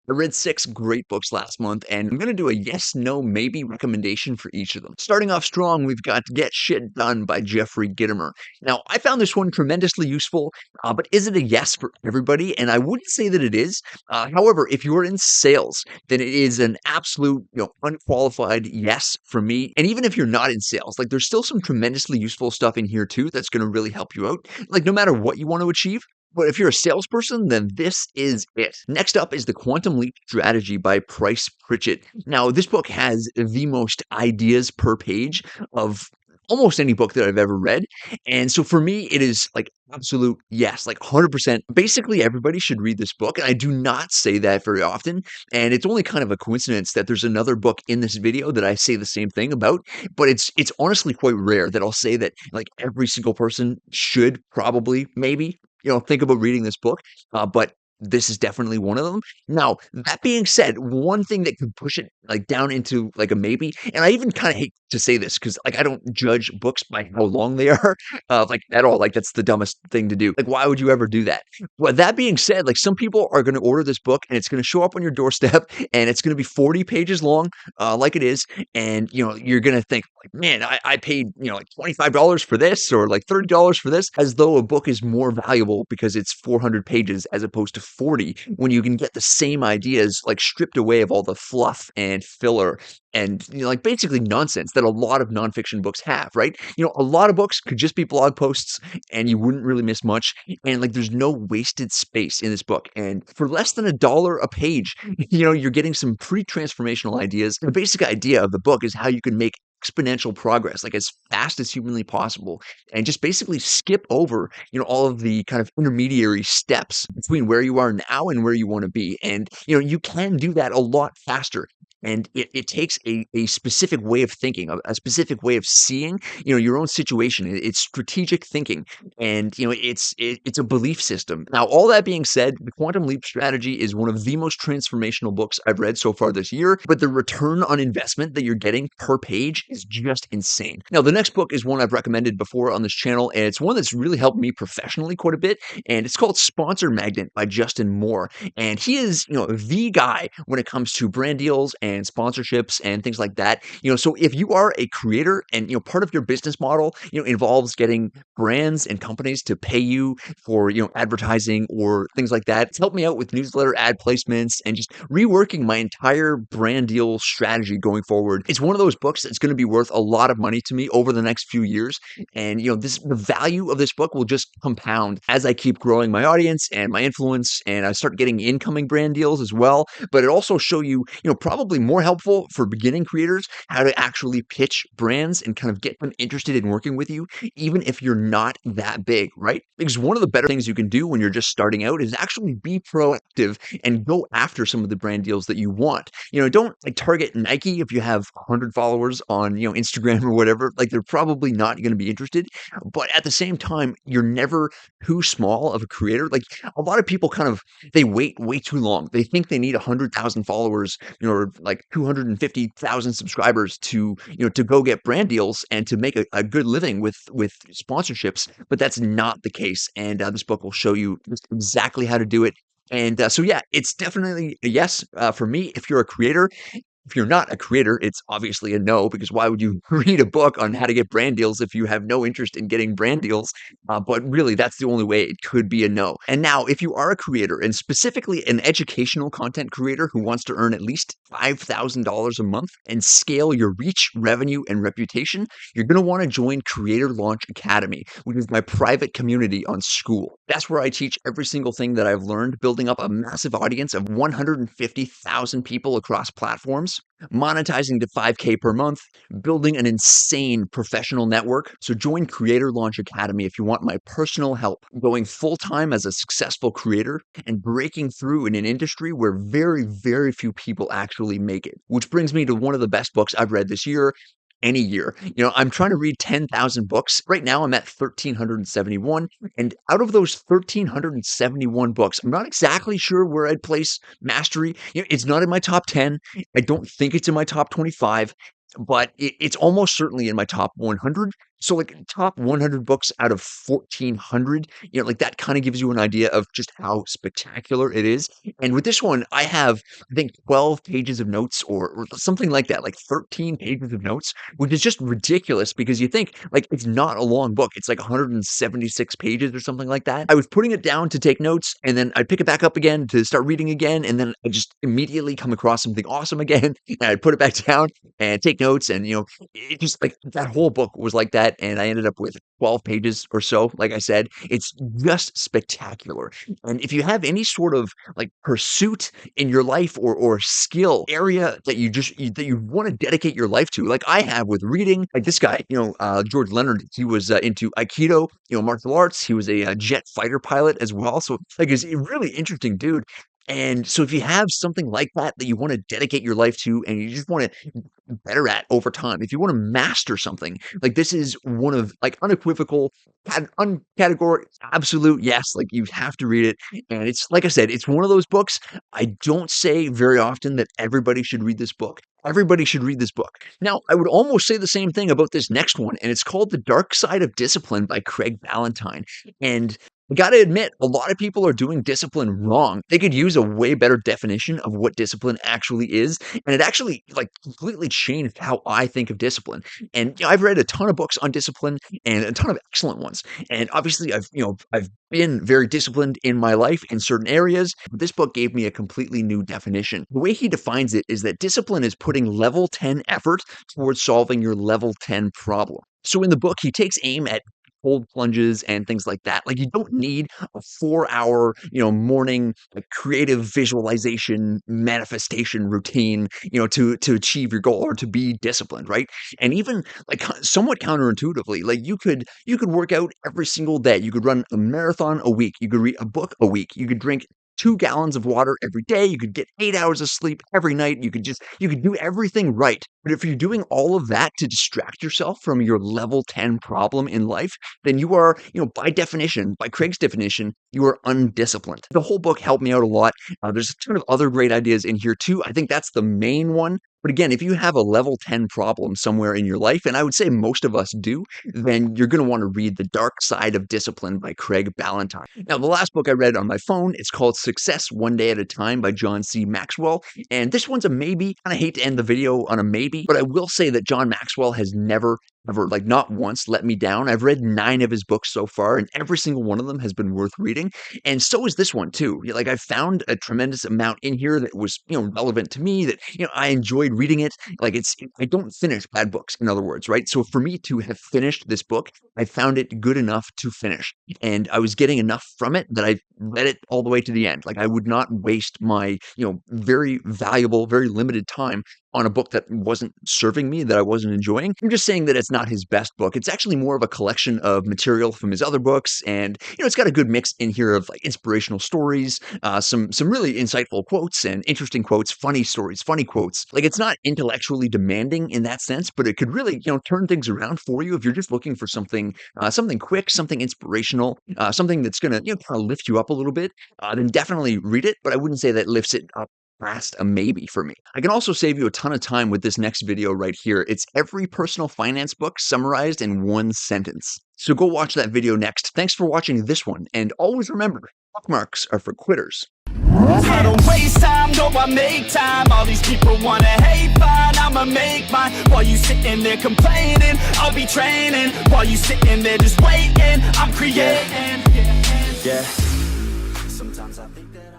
I read 6 great books last month, and I'm going to do a yes, no, maybe recommendation for each of them. Starting off strong, we've got Get Shit Done by Jeffrey Gitomer. Now, I found this one tremendously useful, but is it a yes for everybody? And I wouldn't say that it is. However, if you're in sales, then it is an absolute, unqualified yes for me. And even if you're not in sales, like there's still some tremendously useful stuff in here too that's going to really help you out. Like no matter what you want to achieve, but if you're a salesperson, then this is it. Next up is The Quantum Leap Strategy by Price Pritchett. Now, this book has the most ideas per page of almost any book that I've ever read. And so for me, it is like absolute yes, like 100%. Basically, everybody should read this book. And I do not say that very often. And it's only kind of a coincidence that there's another book in this video that I say the same thing about. But it's honestly quite rare that I'll say that like every single person should probably, maybe think about reading this book. But this is definitely one of them. Now, that being said, one thing that could push it like down into like a maybe, and I even kind of hate to say this because like I don't judge books by how long they are, like at all. Like that's the dumbest thing to do. Like, why would you ever do that? Well, that being said, like some people are going to order this book and it's going to show up on your doorstep and it's going to be 40 pages long, like it is, and you're going to think like, man, I paid like $25 for this or like $30 for this, as though a book is more valuable because it's 400 pages as opposed to 40, when you can get the same ideas like stripped away of all the fluff and filler and like basically nonsense that a lot of nonfiction books have, right? A lot of books could just be blog posts and you wouldn't really miss much. And like there's no wasted space in this book. And for less than $1 a page, you're getting some pre-transformational ideas. The basic idea of the book is how you can make exponential progress, like as fast as humanly possible, and just basically skip over, all of the kind of intermediary steps between where you are now and where you want to be. And, you can do that a lot faster. And it takes a specific way of thinking, a specific way of seeing, your own situation. It's strategic thinking, and it's a belief system. Now, all that being said, the Quantum Leap Strategy is one of the most transformational books I've read so far this year. But the return on investment that you're getting per page is just insane. Now, the next book is one I've recommended before on this channel, and it's one that's really helped me professionally quite a bit. And it's called Sponsor Magnet by Justin Moore, and he is the guy when it comes to brand deals and sponsorships and things like that. So if you are a creator and part of your business model involves getting brands and companies to pay you for advertising or things like that, it's helped me out with newsletter ad placements and just reworking my entire brand deal strategy going forward. It's one of those books that's going to be worth a lot of money to me over the next few years. And the value of this book will just compound as I keep growing my audience and my influence, and I start getting incoming brand deals as well. But it also show you, probably more helpful for beginning creators, how to actually pitch brands and kind of get them interested in working with you, even if you're not that big, right? Because one of the better things you can do when you're just starting out is actually be proactive and go after some of the brand deals that you want. Don't like target Nike if you have 100 followers on, Instagram or whatever. Like they're probably not going to be interested. But at the same time, you're never too small of a creator. Like a lot of people they wait way too long. They think they need 100,000 followers, or like 250,000 subscribers to go get brand deals and to make a good living with sponsorships. But that's not the case. And this book will show you just exactly how to do it. And so, yeah, it's definitely a yes for me if you're a creator. If you're not a creator, it's obviously a no, because why would you read a book on how to get brand deals if you have no interest in getting brand deals? But really, that's the only way it could be a no. And now, if you are a creator, and specifically an educational content creator who wants to earn at least $5,000 a month and scale your reach, revenue, and reputation, you're going to want to join Creator Launch Academy, which is my private community on School. That's where I teach every single thing that I've learned, building up a massive audience of 150,000 people across platforms, monetizing to 5K per month, building an insane professional network. So join Creator Launch Academy if you want my personal help going full-time as a successful creator and breaking through in an industry where very, very few people actually make it. Which brings me to one of the best books I've read this year, any year. I'm trying to read 10,000 books. Right now, I'm at 1,371. And out of those 1,371 books, I'm not exactly sure where I'd place Mastery. It's not in my top 10. I don't think it's in my top 25, but it's almost certainly in my top 100. So, like, top 100 books out of 1,400, like, that kinda gives you an idea of just how spectacular it is, and with this one, I have, I think, 12 pages of notes or something like that, like 13 pages of notes, which is just ridiculous because you think, like, it's not a long book, it's like 176 pages or something like that. I was putting it down to take notes, and then I'd pick it back up again to start reading again, and then I just immediately come across something awesome again, and I'd put it back down and take notes, and, it just like, that whole book was like that, and I ended up with 12 pages or so, like I said. It's just spectacular, and if you have any sort of, like, pursuit in your life or skill area that that you wanna dedicate your life to, like I have with reading, like this guy, George Leonard, he was, into Aikido, martial arts. He was a jet fighter pilot as well, so, like, he's a really interesting dude, and so if you have something like that that you wanna dedicate your life to and you just wanna better at over time. If you want to master something, like this is one of like unequivocal, uncategorical, absolute yes. Like you have to read it, and it's like I said, it's one of those books. I don't say very often that everybody should read this book. Everybody should read this book. Now, I would almost say the same thing about this next one, and it's called The Dark Side of Discipline by Craig Ballantyne. And I gotta admit, a lot of people are doing discipline wrong. They could use a way better definition of what discipline actually is, and it actually like completely changed how I think of discipline. And I've read a ton of books on discipline and a ton of excellent ones. And obviously, I've been very disciplined in my life in certain areas. But this book gave me a completely new definition. The way he defines it is that discipline is putting level 10 effort towards solving your level 10 problem. So in the book, he takes aim at cold plunges and things like that. Like you don't need a 4 hour, morning like creative visualization manifestation routine, to achieve your goal or to be disciplined, right? And even like somewhat counterintuitively, like you could work out every single day. You could run a marathon a week. You could read a book a week. You could drink 2 gallons of water every day. You could get 8 hours of sleep every night. You could do everything right. But if you're doing all of that to distract yourself from your level 10 problem in life, then you are, by definition, by Craig's definition, you are undisciplined. The whole book helped me out a lot. There's a ton of other great ideas in here too. I think that's the main one. But again, if you have a level 10 problem somewhere in your life, and I would say most of us do, then you're going to want to read The Dark Side of Discipline by Craig Ballantyne. Now, the last book I read on my phone, it's called Success One Day at a Time by John C. Maxwell. And this one's a maybe. And I hate to end the video on a maybe, but I will say that John Maxwell has never ever, like not once, let me down. I've read 9 of his books so far, and every single one of them has been worth reading. And so is this one too. Like I found a tremendous amount in here that was, relevant to me, that, I enjoyed reading it. Like I don't finish bad books, in other words, right? So for me to have finished this book, I found it good enough to finish. And I was getting enough from it that I read it all the way to the end. Like I would not waste my, very valuable, very limited time on a book that wasn't serving me, that I wasn't enjoying. I'm just saying that it's not his best book. It's actually more of a collection of material from his other books, and it's got a good mix in here of like inspirational stories, some really insightful quotes and interesting quotes, funny stories, funny quotes. Like it's not intellectually demanding in that sense, but it could really turn things around for you if you're just looking for something quick, something inspirational, something that's gonna kind of lift you up a little bit. Then definitely read it. But I wouldn't say that lifts it up past a maybe for me. I can also save you a ton of time with this next video right here. It's every personal finance book summarized in one sentence. So go watch that video next. Thanks for watching this one. And always remember, bookmarks are for quitters. I don't waste time, no, I make time. All these people wanna hate, fine, I'ma make mine. While you sitting there complaining, I'll be training. While you sitting there just waiting, I'm creating. Yeah.